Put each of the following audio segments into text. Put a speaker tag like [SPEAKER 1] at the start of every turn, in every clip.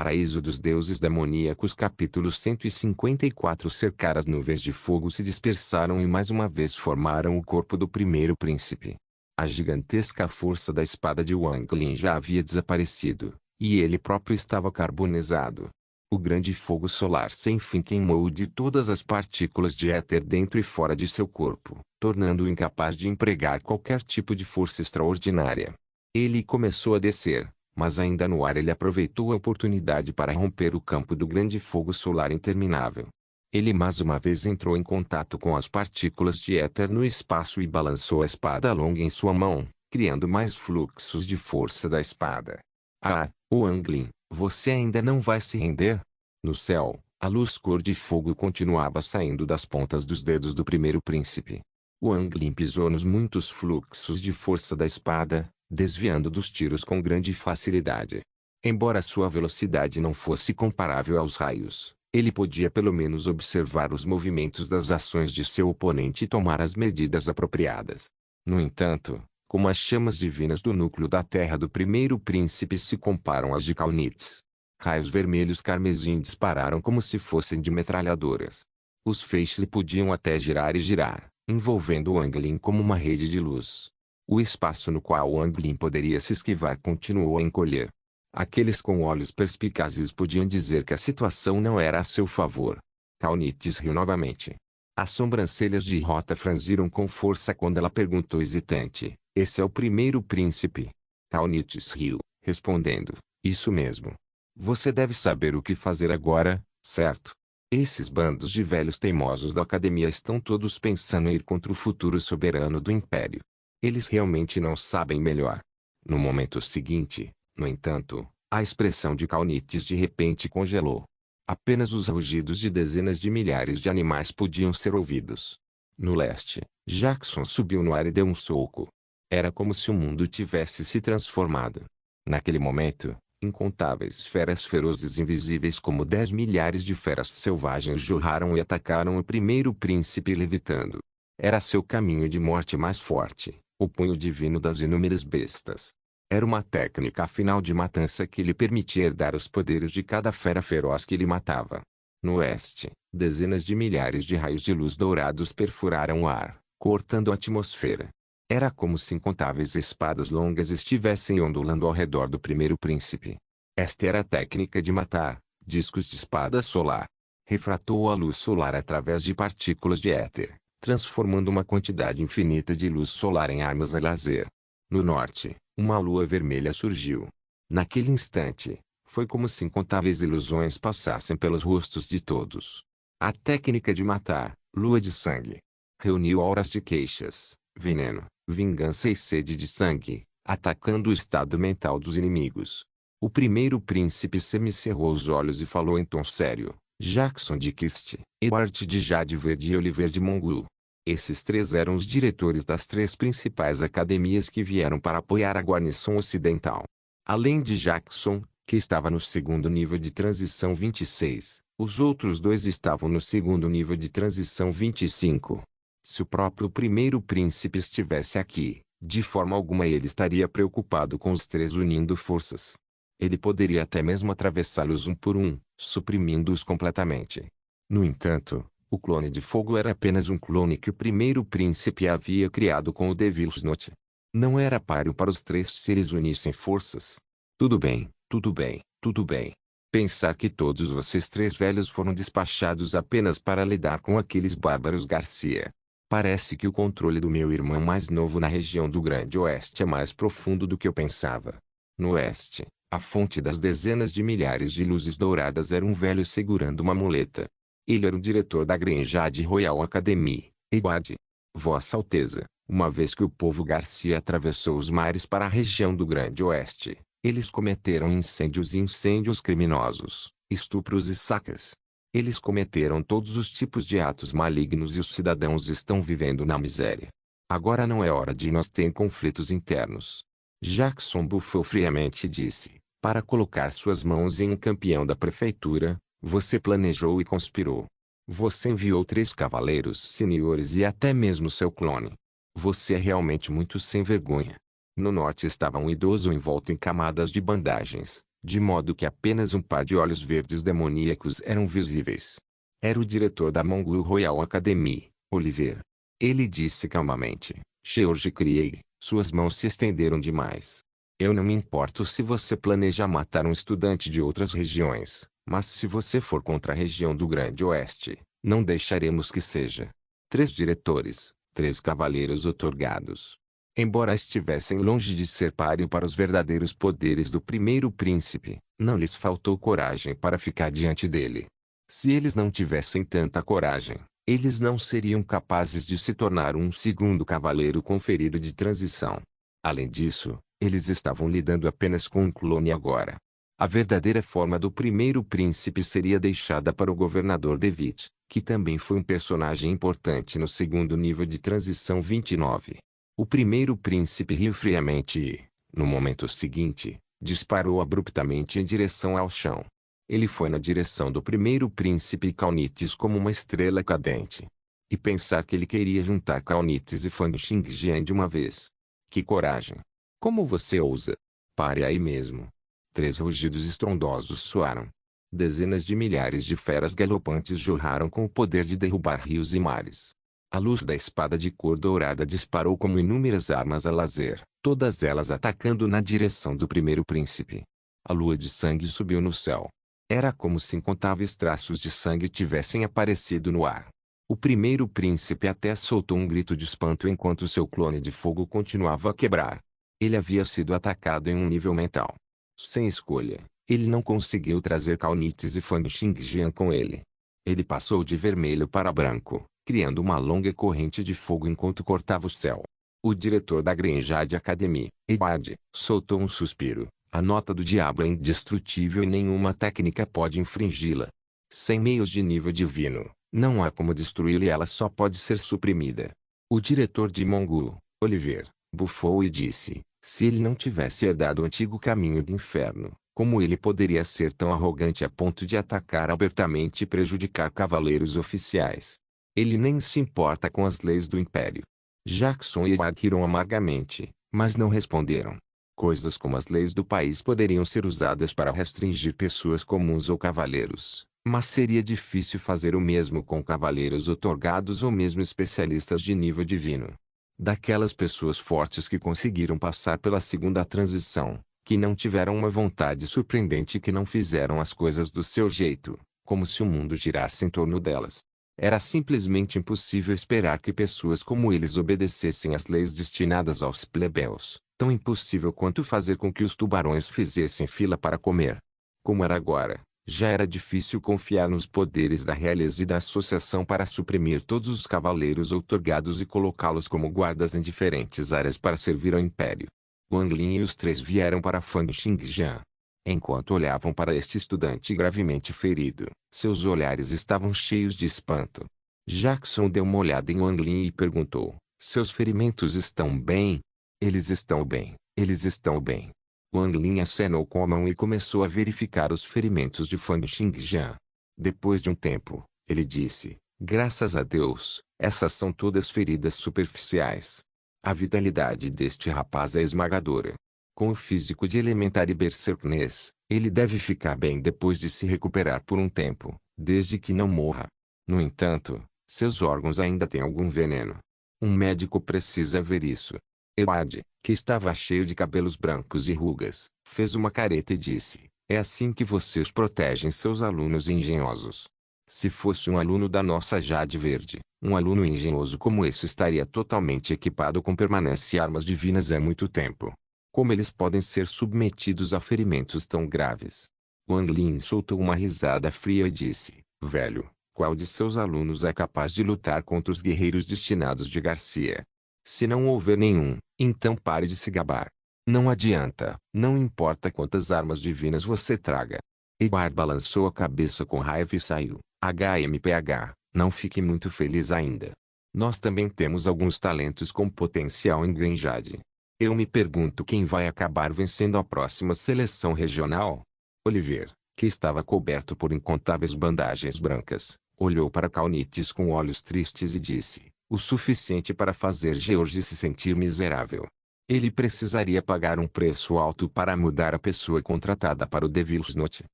[SPEAKER 1] paraíso dos deuses demoníacos. Capítulo 154. Cercar as nuvens de fogo se dispersaram e mais uma vez formaram o corpo do primeiro príncipe. A gigantesca força da espada de Wang Lin já havia desaparecido, e ele próprio estava carbonizado. O grande fogo solar sem fim queimou de todas as partículas de éter dentro e fora de seu corpo, tornando-o incapaz de empregar qualquer tipo de força extraordinária. Ele começou a descer, mas ainda no ar ele aproveitou a oportunidade para romper o campo do grande fogo solar interminável. Ele mais uma vez entrou em contato com as partículas de éter no espaço e balançou a espada longa em sua mão, criando mais fluxos de força da espada. Ah, Wang Lin, você ainda não vai se render? No céu, a luz cor de fogo continuava saindo das pontas dos dedos do primeiro príncipe. Wang Lin pisou nos muitos fluxos de força da espada, desviando dos tiros com grande facilidade. Embora sua velocidade não fosse comparável aos raios, ele podia pelo menos observar os movimentos das ações de seu oponente e tomar as medidas apropriadas. No entanto, como as chamas divinas do núcleo da terra do primeiro príncipe se comparam às de Kaunitz, raios vermelhos carmesim dispararam como se fossem de metralhadoras. Os feixes podiam até girar e girar, envolvendo Wang Lin como uma rede de luz. O espaço no qual Wang Lin poderia se esquivar continuou a encolher. Aqueles com olhos perspicazes podiam dizer que a situação não era a seu favor. Kaunitz riu novamente. As sobrancelhas de Rota franziram com força quando ela perguntou hesitante: "Esse é o primeiro príncipe?" Kaunitz riu, respondendo: "Isso mesmo. Você deve saber o que fazer agora, certo? Esses bandos de velhos teimosos da academia estão todos pensando em ir contra o futuro soberano do império. Eles realmente não sabem melhor." No momento seguinte, no entanto, a expressão de Kaunitz de repente congelou. Apenas os rugidos de dezenas de milhares de animais podiam ser ouvidos. No leste, Jackson subiu no ar e deu um soco. Era como se o mundo tivesse se transformado. Naquele momento, incontáveis feras ferozes invisíveis como 10 milhares de feras selvagens jorraram e atacaram o primeiro príncipe levitando. Era seu caminho de morte mais forte, o punho divino das inúmeras bestas. Era uma técnica final de matança que lhe permitia herdar os poderes de cada fera feroz que lhe matava. No oeste, dezenas de milhares de raios de luz dourados perfuraram o ar, cortando a atmosfera. Era como se incontáveis espadas longas estivessem ondulando ao redor do primeiro príncipe. Esta era a técnica de matar, discos de espada solar. Refratou a luz solar através de partículas de éter, transformando uma quantidade infinita de luz solar em armas a lazer. No norte, uma lua vermelha surgiu. Naquele instante, foi como se incontáveis ilusões passassem pelos rostos de todos. A técnica de matar, lua de sangue, reuniu auras de queixas, veneno, vingança e sede de sangue, atacando o estado mental dos inimigos. O primeiro príncipe semicerrou os olhos e falou em tom sério: "Jackson de Kist, Edward de Jade Verde e Oliver de Mongu." Esses três eram os diretores das três principais academias que vieram para apoiar a guarnição ocidental. Além de Jackson, que estava no segundo nível de transição 26, os outros dois estavam no segundo nível de transição 25. Se o próprio primeiro príncipe estivesse aqui, de forma alguma ele estaria preocupado com os três unindo forças. Ele poderia até mesmo atravessá-los um por um, suprimindo-os completamente. No entanto, o clone de fogo era apenas um clone que o primeiro príncipe havia criado com o Devil's Note. Não era páreo para os três se eles unissem forças. Tudo bem, tudo bem, tudo bem. Pensar que todos vocês três velhos foram despachados apenas para lidar com aqueles bárbaros Garcia. Parece que o controle do meu irmão mais novo na região do Grande Oeste é mais profundo do que eu pensava. No oeste, a fonte das dezenas de milhares de luzes douradas era um velho segurando uma muleta. Ele era o diretor da Granjade Royal Academy, Edward. Vossa Alteza, uma vez que o povo Garcia atravessou os mares para a região do Grande Oeste, eles cometeram incêndios e incêndios criminosos, estupros e sacas. Eles cometeram todos os tipos de atos malignos e os cidadãos estão vivendo na miséria. Agora não é hora de nós ter conflitos internos. Jackson bufou friamente e disse: "Para colocar suas mãos em um campeão da prefeitura, você planejou e conspirou. Você enviou 3 cavaleiros senhores e até mesmo seu clone. Você é realmente muito sem vergonha." No norte estava um idoso envolto em camadas de bandagens, de modo que apenas um par de olhos verdes demoníacos eram visíveis. Era o diretor da Mongol Royal Academy, Oliver. Ele disse calmamente: George Krieg, suas mãos se estenderam demais. Eu não me importo se você planeja matar um estudante de outras regiões, mas se você for contra a região do Grande Oeste, não deixaremos que seja. 3 diretores, 3 cavaleiros outorgados. Embora estivessem longe de ser páreo para os verdadeiros poderes do primeiro príncipe, não lhes faltou coragem para ficar diante dele. Se eles não tivessem tanta coragem, eles não seriam capazes de se tornar um segundo cavaleiro conferido de transição. Além disso, eles estavam lidando apenas com um clone agora. A verdadeira forma do primeiro príncipe seria deixada para o governador David, que também foi um personagem importante no segundo nível de transição 29. O primeiro príncipe riu friamente e, no momento seguinte, disparou abruptamente em direção ao chão. Ele foi na direção do primeiro príncipe Caunites como uma estrela cadente. E pensar que ele queria juntar Caunites e Fang Xingjian de uma vez. Que coragem! Como você ousa? Pare aí mesmo. 3 rugidos estrondosos soaram. Dezenas de milhares de feras galopantes jorraram com o poder de derrubar rios e mares. A luz da espada de cor dourada disparou como inúmeras armas a laser, todas elas atacando na direção do primeiro príncipe. A lua de sangue subiu no céu. Era como se incontáveis traços de sangue tivessem aparecido no ar. O primeiro príncipe até soltou um grito de espanto enquanto seu clone de fogo continuava a quebrar. Ele havia sido atacado em um nível mental. Sem escolha, ele não conseguiu trazer Caunites e Fang Xingjian com ele. Ele passou de vermelho para branco, criando uma longa corrente de fogo enquanto cortava o céu. O diretor da Greyjoy Academy, Edward, soltou um suspiro. A nota do diabo é indestrutível e nenhuma técnica pode infringi-la. Sem meios de nível divino, não há como destruí-la e ela só pode ser suprimida. O diretor de Mongol, Oliver, bufou e disse: se ele não tivesse herdado o antigo caminho do inferno, como ele poderia ser tão arrogante a ponto de atacar abertamente e prejudicar cavaleiros oficiais? Ele nem se importa com as leis do Império. Jackson e Edward riram amargamente, mas não responderam. Coisas como as leis do país poderiam ser usadas para restringir pessoas comuns ou cavaleiros, mas seria difícil fazer o mesmo com cavaleiros outorgados ou mesmo especialistas de nível divino. Daquelas pessoas fortes que conseguiram passar pela segunda transição, que não tiveram uma vontade surpreendente e que não fizeram as coisas do seu jeito, como se o mundo girasse em torno delas. Era simplesmente impossível esperar que pessoas como eles obedecessem às leis destinadas aos plebeus, tão impossível quanto fazer com que os tubarões fizessem fila para comer. Como era agora, já era difícil confiar nos poderes da realeza e da associação para suprimir todos os cavaleiros outorgados e colocá-los como guardas em diferentes áreas para servir ao Império. Wang Lin e os 3 vieram para Fang Xingjian. Enquanto olhavam para este estudante gravemente ferido, seus olhares estavam cheios de espanto. Jackson deu uma olhada em Wang Lin e perguntou: seus ferimentos estão bem? Eles estão bem, eles estão bem. Wang Lin acenou com a mão e começou a verificar os ferimentos de Fang Xingjian. Depois de um tempo, ele disse: graças a Deus, essas são todas feridas superficiais. A vitalidade deste rapaz é esmagadora. Com o físico de elementar e berserkness, ele deve ficar bem depois de se recuperar por um tempo, desde que não morra. No entanto, seus órgãos ainda têm algum veneno. Um médico precisa ver isso. Edward, que estava cheio de cabelos brancos e rugas, fez uma careta e disse: é assim que vocês protegem seus alunos engenhosos. Se fosse um aluno da nossa Jade Verde, um aluno engenhoso como esse estaria totalmente equipado com permanência e armas divinas há muito tempo. Como eles podem ser submetidos a ferimentos tão graves? Wang Lin soltou uma risada fria e disse: velho, qual de seus alunos é capaz de lutar contra os guerreiros destinados de Garcia? Se não houver nenhum, então pare de se gabar. Não adianta, não importa quantas armas divinas você traga. Edward balançou a cabeça com raiva e saiu. HMPH, não fique muito feliz ainda. Nós também temos alguns talentos com potencial em Greyjoy. Eu me pergunto quem vai acabar vencendo a próxima seleção regional. Oliver, que estava coberto por incontáveis bandagens brancas, olhou para Caunites com olhos tristes e disse: o suficiente para fazer George se sentir miserável. Ele precisaria pagar um preço alto para mudar a pessoa contratada para o Devil's Note.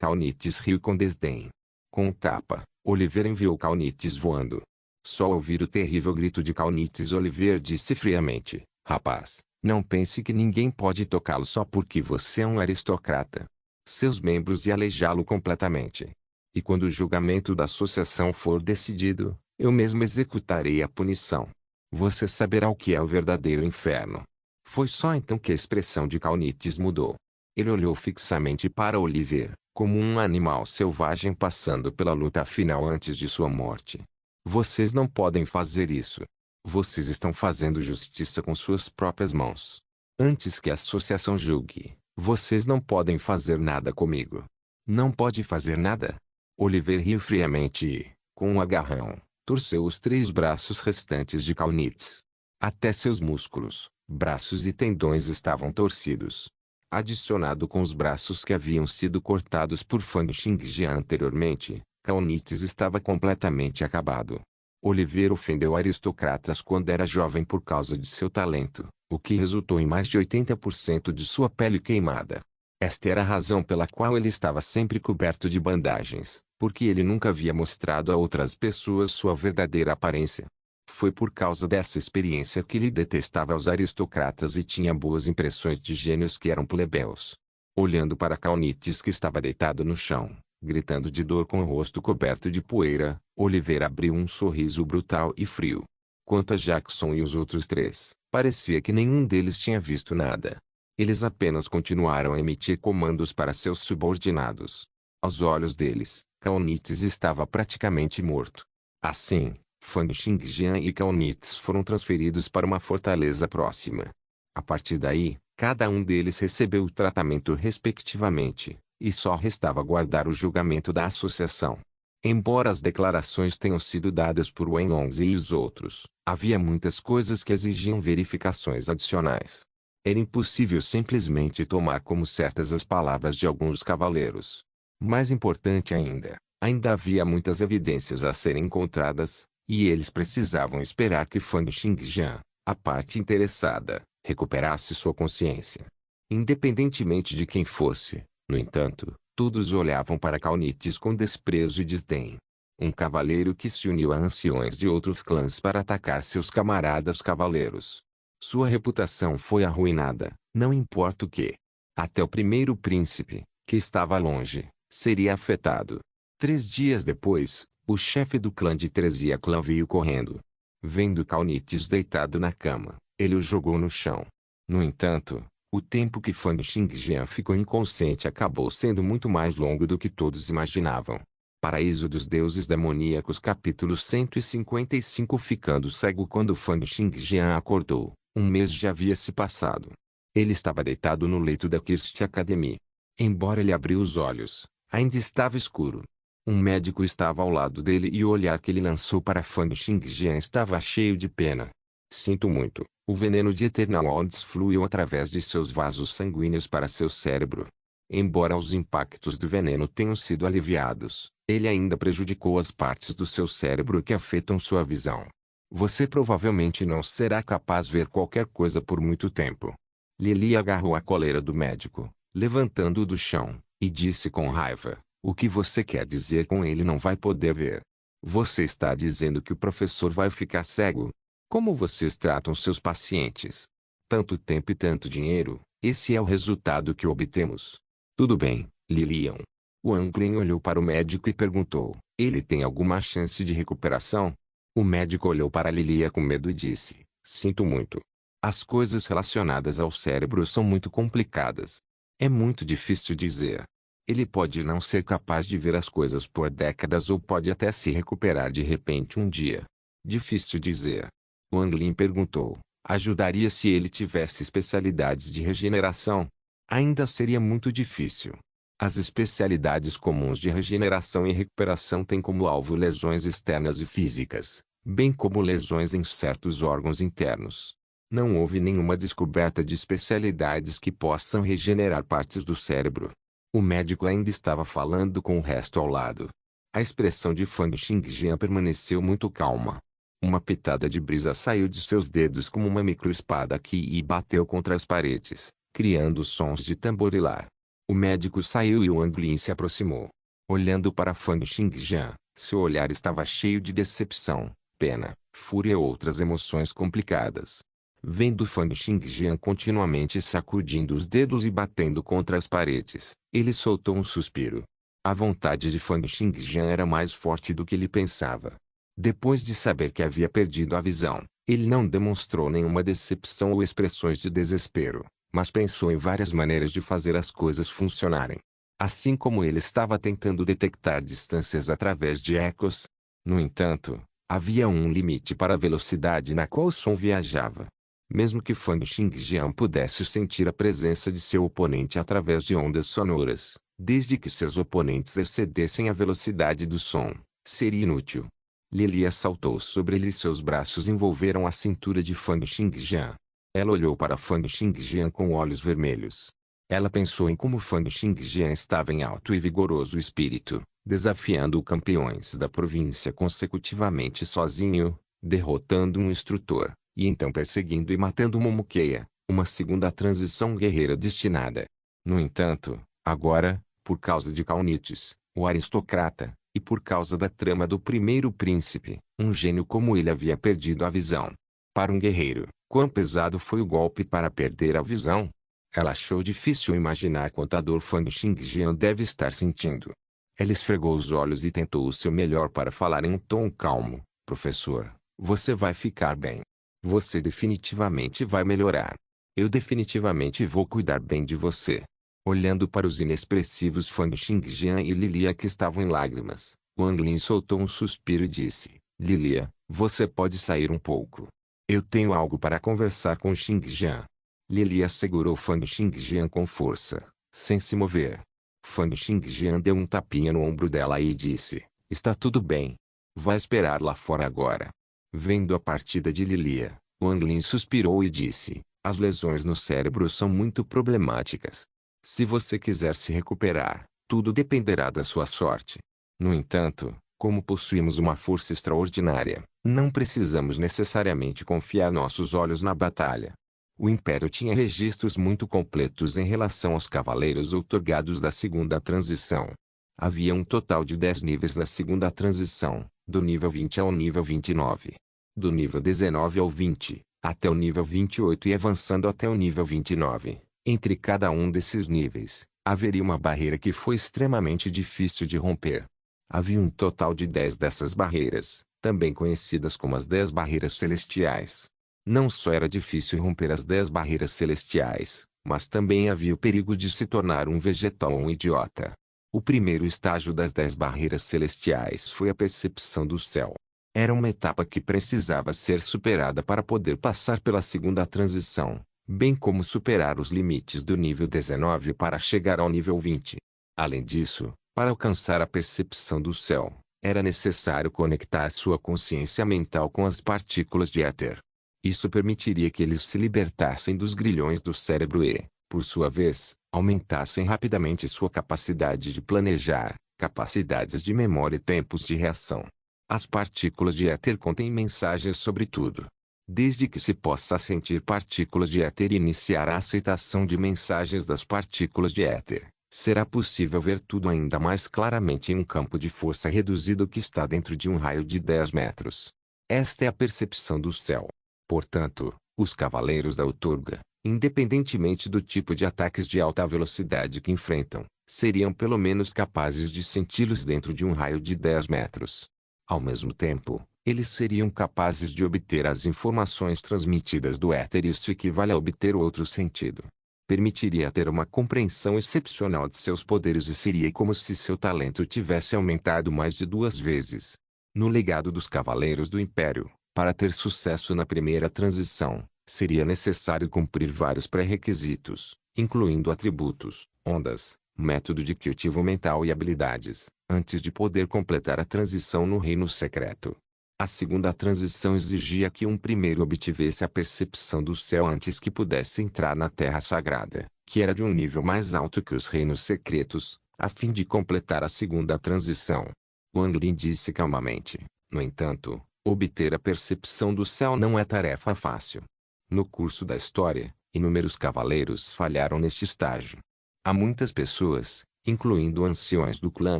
[SPEAKER 1] Kaunites riu com desdém. Com um tapa, Oliver enviou Kaunites voando. Só ao ouvir o terrível grito de Kaunites, Oliver disse friamente: rapaz, não pense que ninguém pode tocá-lo só porque você é um aristocrata. Seus membros iam aleijá-lo completamente. E quando o julgamento da associação for decidido, eu mesmo executarei a punição. Você saberá o que é o verdadeiro inferno. Foi só então que a expressão de Kaunites mudou. Ele olhou fixamente para Oliver, como um animal selvagem passando pela luta final antes de sua morte. Vocês não podem fazer isso. Vocês estão fazendo justiça com suas próprias mãos. Antes que a associação julgue, vocês não podem fazer nada comigo. Não pode fazer nada? Oliver riu friamente e, com um agarrão, torceu os 3 braços restantes de Kaunites. Até seus músculos, braços e tendões estavam torcidos. Adicionado com os braços que haviam sido cortados por Fang Xingjian anteriormente, Kaunites estava completamente acabado. Oliver ofendeu aristocratas quando era jovem por causa de seu talento, o que resultou em mais de 80% de sua pele queimada. Esta era a razão pela qual ele estava sempre coberto de bandagens, porque ele nunca havia mostrado a outras pessoas sua verdadeira aparência. Foi por causa dessa experiência que ele detestava os aristocratas e tinha boas impressões de gênios que eram plebeus. Olhando para Kaunites, que estava deitado no chão, gritando de dor com o rosto coberto de poeira, Oliver abriu um sorriso brutal e frio. Quanto a Jackson e os outros 3, parecia que nenhum deles tinha visto nada. Eles apenas continuaram a emitir comandos para seus subordinados. Aos olhos deles, Kaunites estava praticamente morto. Assim, Fang Xingjian e Kaunites foram transferidos para uma fortaleza próxima. A partir daí, cada um deles recebeu o tratamento respectivamente, e só restava aguardar o julgamento da associação. Embora as declarações tenham sido dadas por Wenlong e os outros, havia muitas coisas que exigiam verificações adicionais. Era impossível simplesmente tomar como certas as palavras de alguns cavaleiros. Mais importante ainda havia muitas evidências a serem encontradas, e eles precisavam esperar que Fang Xingjian, a parte interessada, recuperasse sua consciência. Independentemente de quem fosse, no entanto, todos olhavam para Kaunites com desprezo e desdém. Um cavaleiro que se uniu a anciões de outros clãs para atacar seus camaradas cavaleiros. Sua reputação foi arruinada, não importa o que. Até o primeiro príncipe, que estava longe, seria afetado. 3 dias depois, o chefe do clã de Trezia Clã veio correndo. Vendo Kaunites deitado na cama, ele o jogou no chão. No entanto, o tempo que Fang Xingjian ficou inconsciente acabou sendo muito mais longo do que todos imaginavam. Paraíso dos Deuses Demoníacos capítulo 155. Ficando cego quando Fang Xingjian acordou, um mês já havia se passado. Ele estava deitado no leito da Kirst Academy. Embora ele abriu os olhos, ainda estava escuro. Um médico estava ao lado dele e o olhar que ele lançou para Fang Xingjian estava cheio de pena. Sinto muito, o veneno de Eternal Odds fluiu através de seus vasos sanguíneos para seu cérebro. Embora os impactos do veneno tenham sido aliviados, ele ainda prejudicou as partes do seu cérebro que afetam sua visão. Você provavelmente não será capaz de ver qualquer coisa por muito tempo. Lily agarrou a coleira do médico, levantando-o do chão, e disse com raiva: o que você quer dizer com ele não vai poder ver? Você está dizendo que o professor vai ficar cego? Como vocês tratam seus pacientes? Tanto tempo e tanto dinheiro, esse é o resultado que obtemos. Tudo bem, Lilian. Wang Lin olhou para o médico e perguntou: ele tem alguma chance de recuperação? O médico olhou para Lilia com medo e disse: sinto muito. As coisas relacionadas ao cérebro são muito complicadas. É muito difícil dizer. Ele pode não ser capaz de ver as coisas por décadas ou pode até se recuperar de repente um dia. Difícil dizer. Wang Lin perguntou: ajudaria se ele tivesse especialidades de regeneração? Ainda seria muito difícil. As especialidades comuns de regeneração e recuperação têm como alvo lesões externas e físicas, bem como lesões em certos órgãos internos. Não houve nenhuma descoberta de especialidades que possam regenerar partes do cérebro. O médico ainda estava falando com o resto ao lado. A expressão de Fang Xingjian permaneceu muito calma. Uma pitada de brisa saiu de seus dedos como uma microespada e bateu contra as paredes, criando sons de tamborilar. O médico saiu e Wang Lin se aproximou. Olhando para Fang Xingjian, seu olhar estava cheio de decepção, pena, fúria e outras emoções complicadas. Vendo Fang Xingjian continuamente sacudindo os dedos e batendo contra as paredes, ele soltou um suspiro. A vontade de Fang Xingjian era mais forte do que ele pensava. Depois de saber que havia perdido a visão, ele não demonstrou nenhuma decepção ou expressões de desespero, mas pensou em várias maneiras de fazer as coisas funcionarem. Assim como ele estava tentando detectar distâncias através de ecos. No entanto, havia um limite para a velocidade na qual o som viajava. Mesmo que Fang Xingjian pudesse sentir a presença de seu oponente através de ondas sonoras, desde que seus oponentes excedessem a velocidade do som, seria inútil. Lilia saltou sobre ele e seus braços envolveram a cintura de Fang Xingjian. Ela olhou para Fang Xingjian com olhos vermelhos. Ela pensou em como Fang Xingjian estava em alto e vigoroso espírito, desafiando os campeões da província consecutivamente sozinho, derrotando um instrutor, e então perseguindo e matando Momokeia, uma segunda transição guerreira destinada. No entanto, agora, por causa de Kaunites, o aristocrata, e por causa da trama do primeiro príncipe, um gênio como ele havia perdido a visão. Para um guerreiro, quão pesado foi o golpe para perder a visão? Ela achou difícil imaginar quanta dor Fang Xingjian deve estar sentindo. Ela esfregou os olhos e tentou o seu melhor para falar em um tom calmo. Professor, você vai ficar bem. Você definitivamente vai melhorar. Eu definitivamente vou cuidar bem de você. Olhando para os inexpressivos Fang Xingjian e Lilia que estavam em lágrimas, Wang Lin soltou um suspiro e disse: Lilia, você pode sair um pouco. Eu tenho algo para conversar com Xingjian. Lilia segurou Fang Xingjian com força, sem se mover. Fang Xingjian deu um tapinha no ombro dela e disse: Está tudo bem. Vai esperar lá fora agora. Vendo a partida de Lilia, Wang Lin suspirou e disse: As lesões no cérebro são muito problemáticas. Se você quiser se recuperar, tudo dependerá da sua sorte. No entanto, como possuímos uma força extraordinária, não precisamos necessariamente confiar nossos olhos na batalha. O Império tinha registros muito completos em relação aos cavaleiros outorgados da segunda transição. Havia um total de 10 níveis na segunda transição, do nível 20 ao nível 29. Do nível 19 ao 20, até o nível 28 e avançando até o nível 29. Entre cada um desses níveis, haveria uma barreira que foi extremamente difícil de romper. Havia um total de 10 dessas barreiras, também conhecidas como as 10 barreiras celestiais. Não só era difícil romper as 10 barreiras celestiais, mas também havia o perigo de se tornar um vegetal ou um idiota. O primeiro estágio das 10 barreiras celestiais foi a percepção do céu. Era uma etapa que precisava ser superada para poder passar pela segunda transição, bem como superar os limites do nível 19 para chegar ao nível 20. Além disso, para alcançar a percepção do céu, era necessário conectar sua consciência mental com as partículas de éter. Isso permitiria que eles se libertassem dos grilhões do cérebro e, por sua vez, aumentassem rapidamente sua capacidade de planejar, capacidades de memória e tempos de reação. As partículas de éter contêm mensagens sobre tudo. Desde que se possa sentir partículas de éter e iniciar a aceitação de mensagens das partículas de éter, será possível ver tudo ainda mais claramente em um campo de força reduzido que está dentro de um raio de 10 metros. Esta é a percepção do céu. Portanto, os cavaleiros da outorga, independentemente do tipo de ataques de alta velocidade que enfrentam, seriam pelo menos capazes de senti-los dentro de um raio de 10 metros. Ao mesmo tempo, eles seriam capazes de obter as informações transmitidas do éter e isso equivale a obter outro sentido. Permitiria ter uma compreensão excepcional de seus poderes e seria como se seu talento tivesse aumentado mais de 2 vezes. No legado dos Cavaleiros do Império, para ter sucesso na primeira transição, seria necessário cumprir vários pré-requisitos, incluindo atributos, ondas, método de cultivo mental e habilidades, antes de poder completar a transição no Reino Secreto. A segunda transição exigia que um primeiro obtivesse a percepção do céu antes que pudesse entrar na Terra Sagrada, que era de um nível mais alto que os Reinos Secretos, a fim de completar a segunda transição. Wang Lin disse calmamente: no entanto, Obter a percepção do céu não é tarefa fácil. No curso da história, inúmeros cavaleiros falharam neste estágio. Há muitas pessoas, incluindo anciões do clã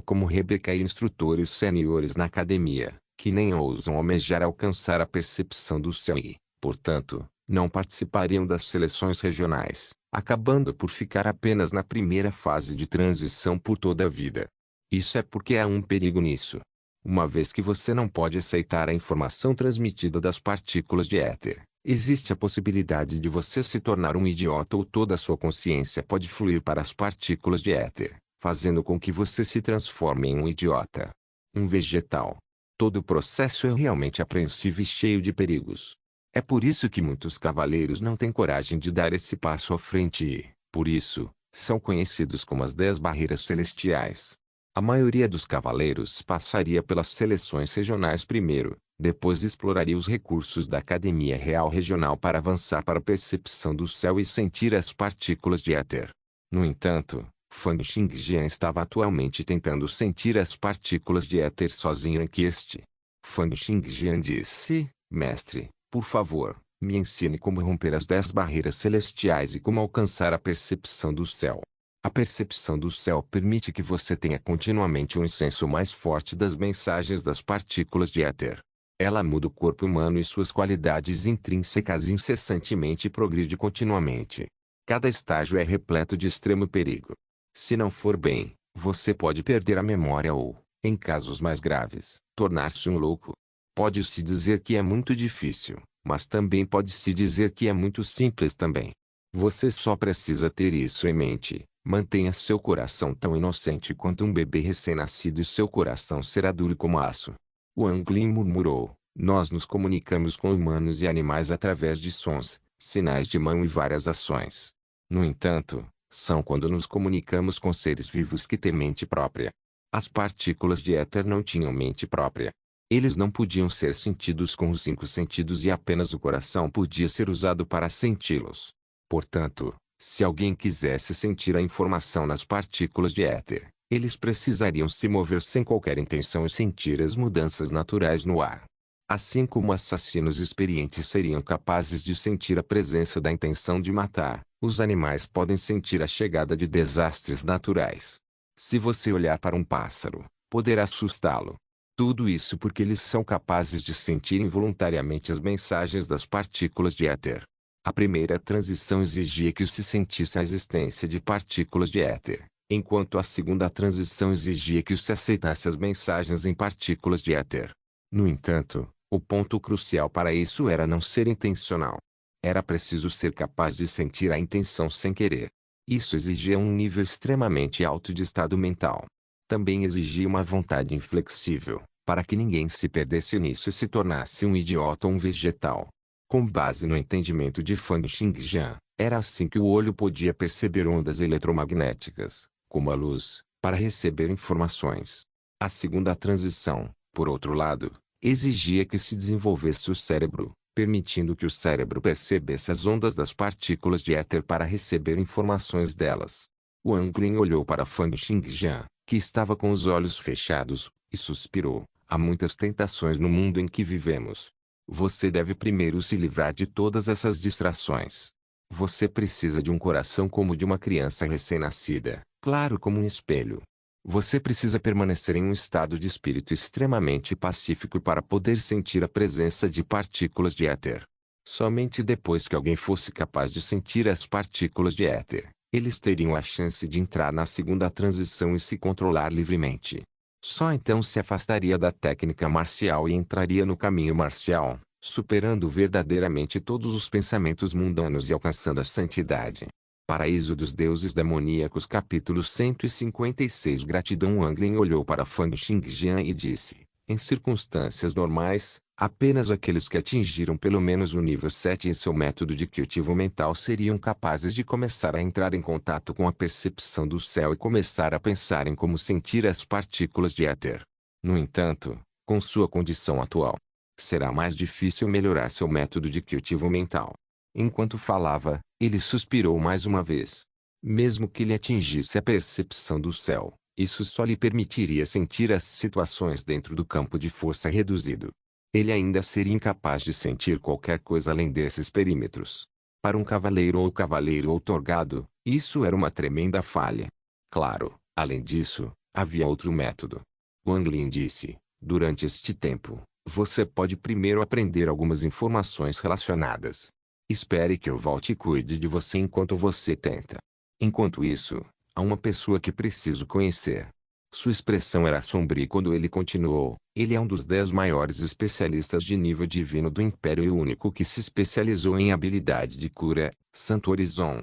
[SPEAKER 1] como Rebeca e instrutores seniores na academia, que nem ousam almejar alcançar a percepção do céu e, portanto, não participariam das seleções regionais, acabando por ficar apenas na primeira fase de transição por toda a vida. Isso é porque há um perigo nisso. Uma vez que você não pode aceitar a informação transmitida das partículas de éter, existe a possibilidade de você se tornar um idiota ou toda a sua consciência pode fluir para as partículas de éter, fazendo com que você se transforme em um idiota. Um vegetal. Todo o processo é realmente apreensivo e cheio de perigos. É por isso que muitos cavaleiros não têm coragem de dar esse passo à frente e, por isso, são conhecidos como as 10 barreiras celestiais. A maioria dos cavaleiros passaria pelas seleções regionais primeiro, depois exploraria os recursos da Academia Real Regional para avançar para a percepção do céu e sentir as partículas de éter. No entanto, Fang Xingjian estava atualmente tentando sentir as partículas de éter sozinho em Kieste. Fang Xingjian disse: Mestre, por favor, me ensine como romper as 10 barreiras celestiais e como alcançar a percepção do céu. A percepção do céu permite que você tenha continuamente um senso mais forte das mensagens das partículas de éter. Ela muda o corpo humano e suas qualidades intrínsecas incessantemente e progride continuamente. Cada estágio é repleto de extremo perigo. Se não for bem, você pode perder a memória ou, em casos mais graves, tornar-se um louco. Pode-se dizer que é muito difícil, mas também pode-se dizer que é muito simples também. Você só precisa ter isso em mente. Mantenha seu coração tão inocente quanto um bebê recém-nascido e seu coração será duro como aço. Wang Lin murmurou: Nós nos comunicamos com humanos e animais através de sons, sinais de mão e várias ações. No entanto, são quando nos comunicamos com seres vivos que têm mente própria. As partículas de éter não tinham mente própria. Eles não podiam ser sentidos com os 5 sentidos e apenas o coração podia ser usado para senti-los. Portanto, se alguém quisesse sentir a informação nas partículas de éter, eles precisariam se mover sem qualquer intenção e sentir as mudanças naturais no ar. Assim como assassinos experientes seriam capazes de sentir a presença da intenção de matar, os animais podem sentir a chegada de desastres naturais. Se você olhar para um pássaro, poderá assustá-lo. Tudo isso porque eles são capazes de sentir involuntariamente as mensagens das partículas de éter. A primeira transição exigia que se sentisse a existência de partículas de éter, enquanto a segunda transição exigia que se aceitasse as mensagens em partículas de éter. No entanto, o ponto crucial para isso era não ser intencional. Era preciso ser capaz de sentir a intenção sem querer. Isso exigia um nível extremamente alto de estado mental. Também exigia uma vontade inflexível, para que ninguém se perdesse nisso e se tornasse um idiota ou um vegetal. Com base no entendimento de Fang Xingjian, era assim que o olho podia perceber ondas eletromagnéticas, como a luz, para receber informações. A segunda transição, por outro lado, exigia que se desenvolvesse o cérebro, permitindo que o cérebro percebesse as ondas das partículas de éter para receber informações delas. Wang Lin olhou para Fang Xingjian, que estava com os olhos fechados, e suspirou: Há muitas tentações no mundo em que vivemos. Você deve primeiro se livrar de todas essas distrações. Você precisa de um coração como o de uma criança recém-nascida, claro como um espelho. Você precisa permanecer em um estado de espírito extremamente pacífico para poder sentir a presença de partículas de éter. Somente depois que alguém fosse capaz de sentir as partículas de éter, eles teriam a chance de entrar na segunda transição e se controlar livremente. Só então se afastaria da técnica marcial e entraria no caminho marcial, superando verdadeiramente todos os pensamentos mundanos e alcançando a santidade. Paraíso dos Deuses Demoníacos capítulo 156 Gratidão Wang Lin olhou para Fang Xingjian e disse: Em circunstâncias normais, apenas aqueles que atingiram pelo menos o nível 7 em seu método de cultivo mental seriam capazes de começar a entrar em contato com a percepção do céu e começar a pensar em como sentir as partículas de éter. No entanto, com sua condição atual, será mais difícil melhorar seu método de cultivo mental. Enquanto falava, ele suspirou mais uma vez. Mesmo que ele atingisse a percepção do céu, isso só lhe permitiria sentir as situações dentro do campo de força reduzido. Ele ainda seria incapaz de sentir qualquer coisa além desses perímetros. Para um cavaleiro ou cavaleiro outorgado, isso era uma tremenda falha. Claro, além disso, havia outro método. Wang Lin disse, durante este tempo, você pode primeiro aprender algumas informações relacionadas. Espere que eu volte e cuide de você enquanto você tenta. Enquanto isso, há uma pessoa que preciso conhecer. Sua expressão era sombria quando ele continuou. Ele é um dos 10 maiores especialistas de nível divino do Império e o único que se especializou em habilidade de cura, Santo Horizon.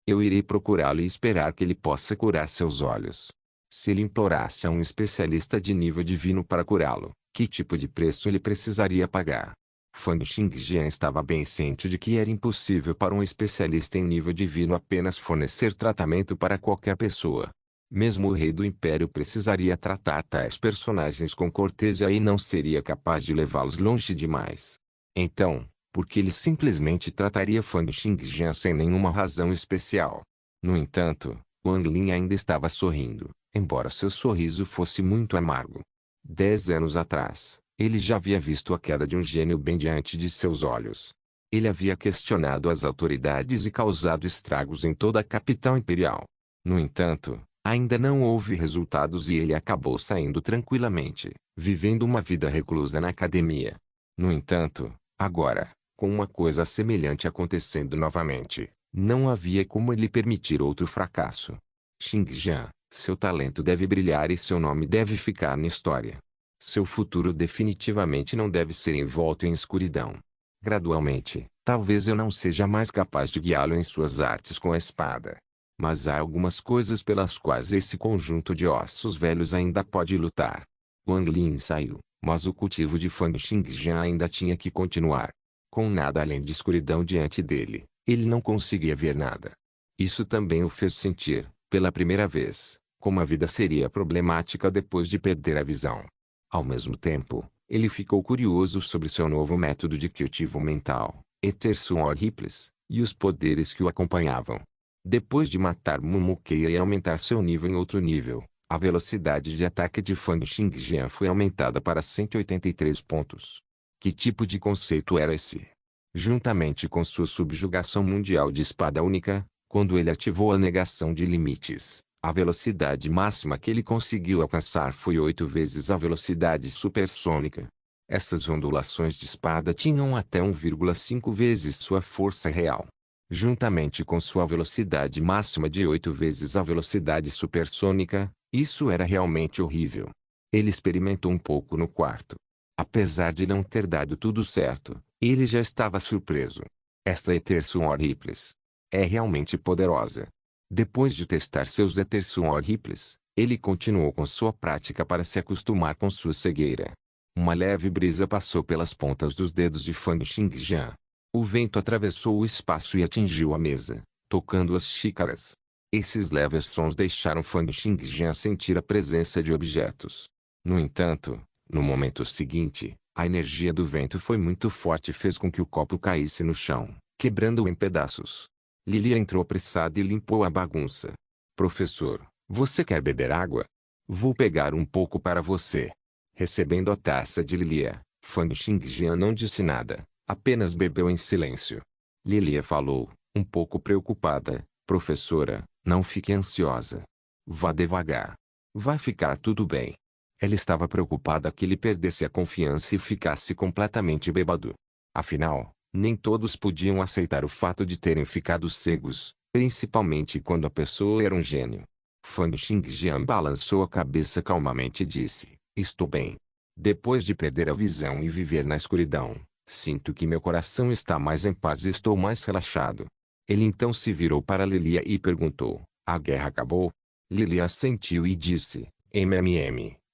[SPEAKER 1] Eu irei procurá-lo e esperar que ele possa curar seus olhos. Se ele implorasse a um especialista de nível divino para curá-lo, que tipo de preço ele precisaria pagar? Fang Xingjian estava bem ciente de que era impossível para um especialista em nível divino apenas fornecer tratamento para qualquer pessoa. Mesmo o rei do império precisaria tratar tais personagens com cortesia e não seria capaz de levá-los longe demais. Então, por que ele simplesmente trataria Fang Xingjian sem nenhuma razão especial? No entanto, Wang Lin ainda estava sorrindo, embora seu sorriso fosse muito amargo. 10 anos atrás, ele já havia visto a queda de um gênio bem diante de seus olhos. Ele havia questionado as autoridades e causado estragos em toda a capital imperial. No entanto, ainda não houve resultados e ele acabou saindo tranquilamente, vivendo uma vida reclusa na academia. No entanto, agora, com uma coisa semelhante acontecendo novamente, não havia como ele permitir outro fracasso. Xingjian, seu talento deve brilhar e seu nome deve ficar na história. Seu futuro definitivamente não deve ser envolto em escuridão. Gradualmente, talvez eu não seja mais capaz de guiá-lo em suas artes com a espada. Mas há algumas coisas pelas quais esse conjunto de ossos velhos ainda pode lutar. Wang Lin saiu, mas o cultivo de Fang Xingjian ainda tinha que continuar. Com nada além de escuridão diante dele, ele não conseguia ver nada. Isso também o fez sentir, pela primeira vez, como a vida seria problemática depois de perder a visão. Ao mesmo tempo, ele ficou curioso sobre seu novo método de cultivo mental, Etersun Horriples, e os poderes que o acompanhavam. Depois de matar Mumukeia e aumentar seu nível em outro nível, a velocidade de ataque de Fang Xingjian foi aumentada para 183 pontos. Que tipo de conceito era esse? Juntamente com sua subjugação mundial de espada única, quando ele ativou a negação de limites, a velocidade máxima que ele conseguiu alcançar foi 8 vezes a velocidade supersônica. Essas ondulações de espada tinham até 1,5 vezes sua força real. Juntamente com sua velocidade máxima de 8 vezes a velocidade supersônica, isso era realmente horrível. Ele experimentou um pouco no quarto. Apesar de não ter dado tudo certo, ele já estava surpreso. Esta Etersun Horriples é realmente poderosa. Depois de testar seus Etersun Horriples, ele continuou com sua prática para se acostumar com sua cegueira. Uma leve brisa passou pelas pontas dos dedos de Fang Xingjian. O vento atravessou o espaço e atingiu a mesa, tocando as xícaras. Esses leves sons deixaram Fang Xingjian sentir a presença de objetos. No entanto, no momento seguinte, a energia do vento foi muito forte e fez com que o copo caísse no chão, quebrando-o em pedaços. Lilia entrou apressada e limpou a bagunça. Professor, você quer beber água? Vou pegar um pouco para você. Recebendo a taça de Lilia, Fang Xingjian não disse nada. Apenas bebeu em silêncio. Lilia falou, um pouco preocupada, professora, não fique ansiosa. Vá devagar. Vai ficar tudo bem. Ela estava preocupada que ele perdesse a confiança e ficasse completamente bêbado. Afinal, nem todos podiam aceitar o fato de terem ficado cegos, principalmente quando a pessoa era um gênio. Fang Xingjian balançou a cabeça calmamente e disse, estou bem. Depois de perder a visão e viver na escuridão, sinto que meu coração está mais em paz e estou mais relaxado. Ele então se virou para Lilia e perguntou, a guerra acabou? Lilia assentiu e disse,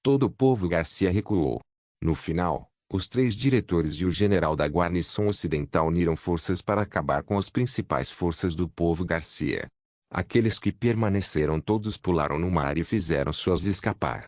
[SPEAKER 1] todo o povo Garcia recuou. No final, os 3 diretores e o general da guarnição ocidental uniram forças para acabar com as principais forças do povo Garcia. Aqueles que permaneceram todos pularam no mar e fizeram suas escapar.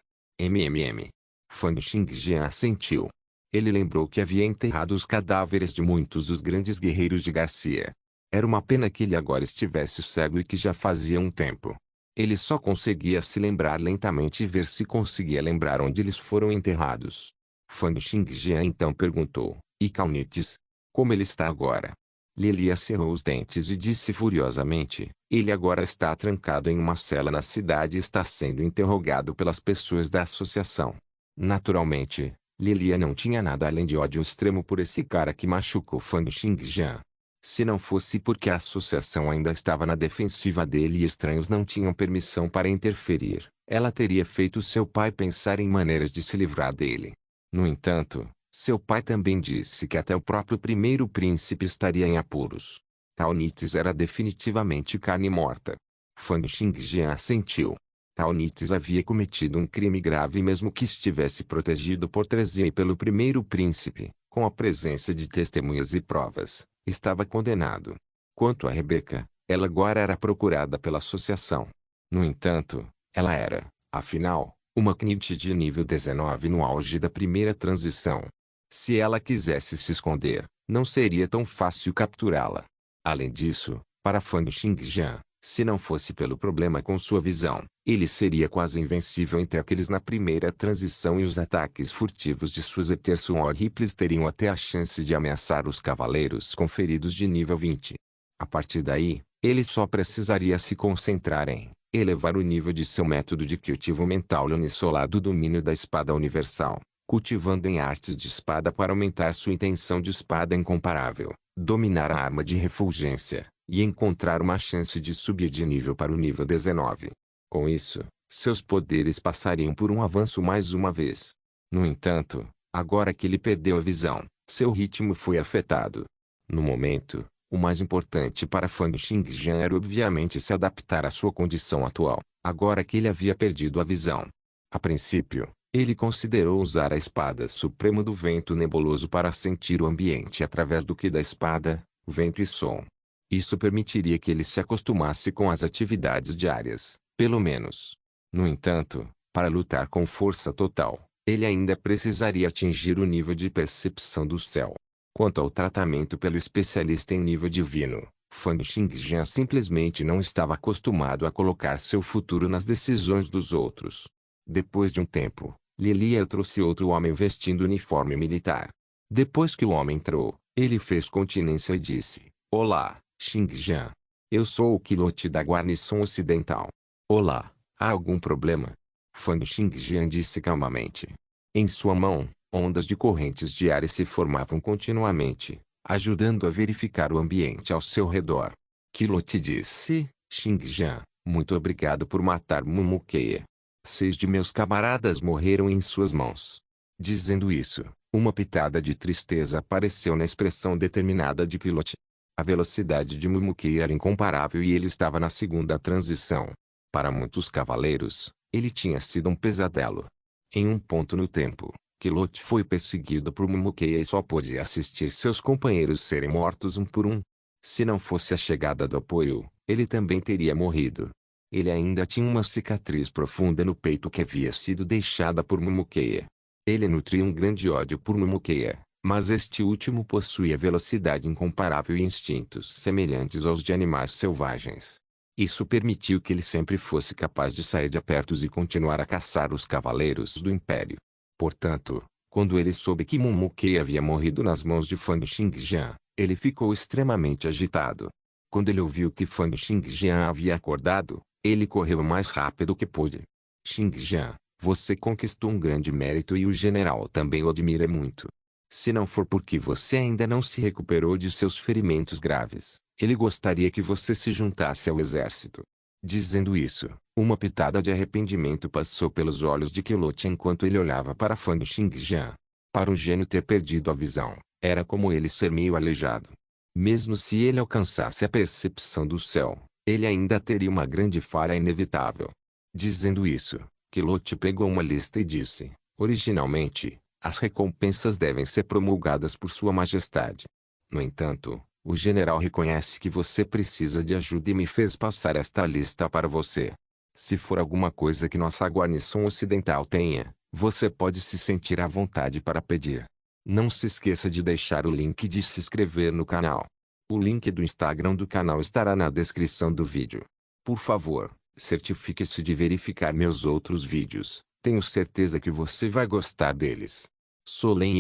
[SPEAKER 1] Fang Xingjian assentiu. Ele lembrou que havia enterrado os cadáveres de muitos dos grandes guerreiros de Garcia. Era uma pena que ele agora estivesse cego e que já fazia um tempo. Ele só conseguia se lembrar lentamente e ver se conseguia lembrar onde eles foram enterrados. Fang Xingjian então perguntou, e Caunites? Como ele está agora? Lilia cerrou os dentes e disse furiosamente, ele agora está trancado em uma cela na cidade e está sendo interrogado pelas pessoas da associação. Naturalmente, Lilia não tinha nada além de ódio extremo por esse cara que machucou Fang Xingjian. Se não fosse porque a associação ainda estava na defensiva dele e estranhos não tinham permissão para interferir, ela teria feito seu pai pensar em maneiras de se livrar dele. No entanto, seu pai também disse que até o próprio primeiro príncipe estaria em apuros. Caunites era definitivamente carne morta. Fang Xingjian assentiu. Caunites havia cometido um crime grave mesmo que estivesse protegido por Trezia e pelo primeiro príncipe, com a presença de testemunhas e provas, estava condenado. Quanto a Rebeca, ela agora era procurada pela associação. No entanto, ela era, afinal, uma Knit de nível 19 no auge da primeira transição. Se ela quisesse se esconder, não seria tão fácil capturá-la. Além disso, para Fang Xingjian, se não fosse pelo problema com sua visão, ele seria quase invencível entre aqueles na primeira transição e os ataques furtivos de suas Etersuon Ripples teriam até a chance de ameaçar os cavaleiros com feridos de nível 20. A partir daí, ele só precisaria se concentrar em elevar o nível de seu método de cultivo mental e unisolado domínio da espada universal, cultivando em artes de espada para aumentar sua intenção de espada incomparável, dominar a arma de refulgência, e encontrar uma chance de subir de nível para o nível 19. Com isso, seus poderes passariam por um avanço mais uma vez. No entanto, agora que ele perdeu a visão, seu ritmo foi afetado. No momento, o mais importante para Fang Xingjian era obviamente se adaptar à sua condição atual, agora que ele havia perdido a visão. A princípio, ele considerou usar a espada suprema do vento nebuloso para sentir o ambiente através do ki da espada, vento e som. Isso permitiria que ele se acostumasse com as atividades diárias, pelo menos. No entanto, para lutar com força total, ele ainda precisaria atingir o nível de percepção do céu. Quanto ao tratamento pelo especialista em nível divino, Fang Xingjian simplesmente não estava acostumado a colocar seu futuro nas decisões dos outros. Depois de um tempo, Lilia trouxe outro homem vestindo uniforme militar. Depois que o homem entrou, ele fez continência e disse, olá, Xingjian. Eu sou o Qilote da guarnição ocidental. Olá, há algum problema? Fang Xingjian disse calmamente. Em sua mão, ondas de correntes de ar se formavam continuamente, ajudando a verificar o ambiente ao seu redor. Qilote disse, Xingjian, muito obrigado por matar Mumukeia. 6 de meus camaradas morreram em suas mãos. Dizendo isso, uma pitada de tristeza apareceu na expressão determinada de Qilote. A velocidade de Mumukeia era incomparável e ele estava na segunda transição. Para muitos cavaleiros, ele tinha sido um pesadelo. Em um ponto no tempo, Qilote foi perseguido por Mumukeia e só pôde assistir seus companheiros serem mortos um por um. Se não fosse a chegada do apoio, ele também teria morrido. Ele ainda tinha uma cicatriz profunda no peito que havia sido deixada por Mumukeia. Ele nutria um grande ódio por Mumukeia, mas este último possuía velocidade incomparável e instintos semelhantes aos de animais selvagens. Isso permitiu que ele sempre fosse capaz de sair de apertos e continuar a caçar os cavaleiros do Império. Portanto, quando ele soube que Mumukeia havia morrido nas mãos de Fang Xingjian, ele ficou extremamente agitado. Quando ele ouviu que Fang Xingjian havia acordado, ele correu o mais rápido que pôde. Xingjian, você conquistou um grande mérito e o general também o admira muito. Se não for porque você ainda não se recuperou de seus ferimentos graves, ele gostaria que você se juntasse ao exército. Dizendo isso, uma pitada de arrependimento passou pelos olhos de Qilote enquanto ele olhava para Fang Xingjian. Para um gênio ter perdido a visão, era como ele ser meio aleijado. Mesmo se ele alcançasse a percepção do céu, ele ainda teria uma grande falha inevitável. Dizendo isso, Qilote pegou uma lista e disse, originalmente, as recompensas devem ser promulgadas por Sua Majestade. No entanto, o general reconhece que você precisa de ajuda e me fez passar esta lista para você. Se for alguma coisa que nossa guarnição ocidental tenha, você pode se sentir à vontade para pedir. Não se esqueça de deixar o link de se inscrever no canal. O link do Instagram do canal estará na descrição do vídeo. Por favor, certifique-se de verificar meus outros vídeos, tenho certeza que você vai gostar deles. Solém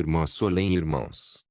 [SPEAKER 1] irmãos.